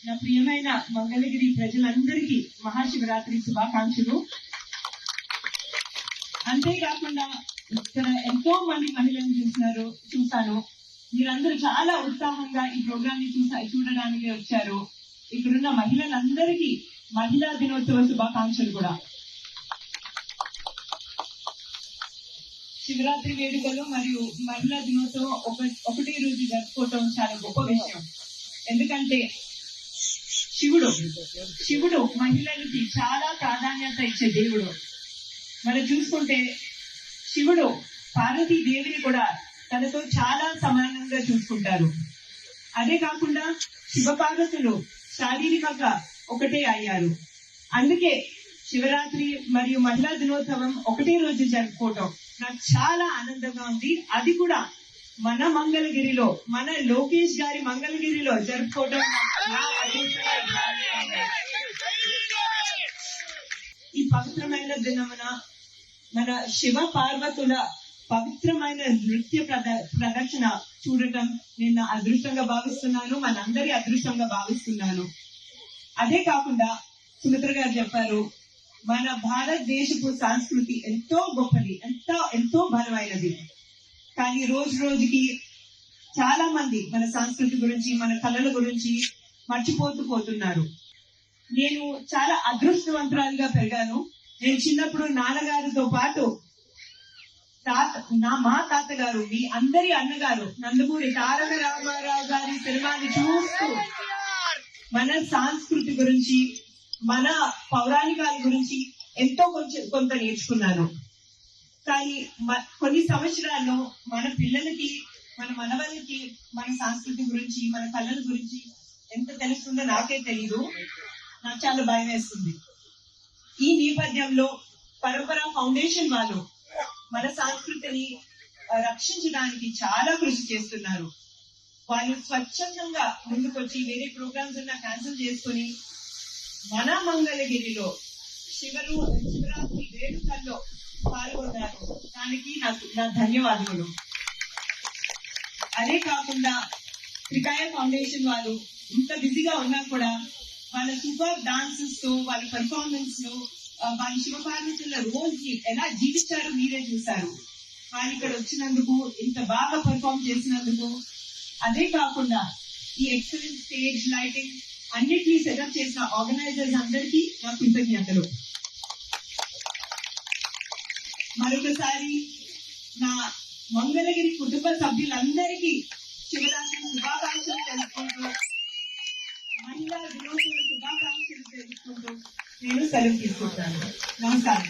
నా ప్రియమైన మంగళగిరి ప్రజలందరికీ మహాశివరాత్రి శుభాకాంక్షలు. అంతేకాకుండా ఇక్కడ ఎంతో మంది మహిళలను చూశాను. మీరందరూ చాలా ఉత్సాహంగా ఈ ప్రోగ్రామ్ ని చూడడానికి వచ్చారు. ఇక్కడున్న మహిళలందరికీ మహిళా దినోత్సవ శుభాకాంక్షలు కూడా. శివరాత్రి వేడుకలు మరియు మహిళా దినోత్సవం ఒకటే రోజు జరుపుకోవటం చాలా గొప్ప విషయం. ఎందుకంటే శివుడు మహిళలకి చాలా ప్రాధాన్యత ఇచ్చే దేవుడు. మనం చూసుకుంటే శివుడు పార్వతీ దేవిని కూడా తనతో చాలా సమానంగా చూసుకుంటారు. అదే కాకుండా శివపార్వతులు శారీరకంగా ఒకటే అయ్యారు. అందుకే శివరాత్రి మరియు మహిళా దినోత్సవం ఒకటే రోజు జరుపుకోవటం నాకు చాలా ఆనందంగా ఉంది. అది కూడా మన మంగళగిరిలో, మన లోకేష్ గారి మంగళగిరిలో జరుపుకోవటం ఈ పవిత్రమైన దినమున మన శివ పార్వతుల పవిత్రమైన నృత్య ప్రదర్శన చూడటం నేను అదృష్టంగా భావిస్తున్నాను, మనందరి అదృష్టంగా భావిస్తున్నాను. అదే కాకుండా సుమిత్ర గారు చెప్పారు, మన భారతదేశపు సంస్కృతి ఎంతో గొప్పది, ఎంతో బలమైనది. కానీ రోజు రోజుకి చాలా మంది మన సంస్కృతి గురించి, మన కళల గురించి మర్చిపోతున్నారు. నేను చాలా అదృష్టవంతురాలుగా పెరిగాను. నేను చిన్నప్పుడు నాన్నగారితో పాటు మా తాతగారు, మీ అందరి అన్నగారు నందమూరి తారక రామారావు గారి సినిమాని చూస్తూ మన సంస్కృతి గురించి, మన పౌరాణికాల గురించి ఎంతో కొంత నేర్చుకున్నాను. కానీ కొన్ని సంవత్సరాల్లో మన పిల్లలకి, మన మనవలకి మన సంస్కృతి గురించి, మన కళల గురించి ఎంత తెలుస్తుందో నాకే తెలీదు. నాకు చాలా భయం వేస్తుంది. ఈ నేపథ్యంలో పరంపర ఫౌండేషన్ వాళ్ళు మన సంస్కృతిని రక్షించడానికి చాలా కృషి చేస్తున్నారు. వాళ్ళు స్వచ్ఛందంగా ముందుకొచ్చి వేరే ప్రోగ్రామ్స్ ఉన్నా క్యాన్సిల్ చేసుకుని మన మంగళగిరిలో శివరాత్రి వేడుకల్లో పాల్గొన్నారు. దానికి నా ధన్యవాదములు. అదే కాకుండా త్రికాయ ఫౌండేషన్ వాళ్ళు ఇంత బిజీగా ఉన్నా కూడా వాళ్ళ సూపర్ డాన్సెస్ తో, వాళ్ళ పెర్ఫార్మెన్స్ లో వాళ్ళ శివపార్వతుల రోల్ ని ఎలా జీవించారో మీరే చూశారు. వాళ్ళు ఇక్కడ వచ్చినందుకు, ఇంత బాగా పెర్ఫార్మ్ చేసినందుకు, అదే కాకుండా ఈ ఎక్సలెంట్ స్టేజ్ లైటింగ్ అన్నిటినీ సెటప్ చేసిన ఆర్గనైజర్స్ అందరికీ నా కృతజ్ఞతలు. మరొకసారి నా మంగళగిరి కుటుంబ సభ్యులందరికీ శివరాత్రి శుభాకాంక్షలు తెలుసుకుంటూ, మహిళా దినోత్సవ శుభాకాంక్షలు తెలుసుకుంటూ నేను సెలవు తీసుకుంటాను. నమస్కారం.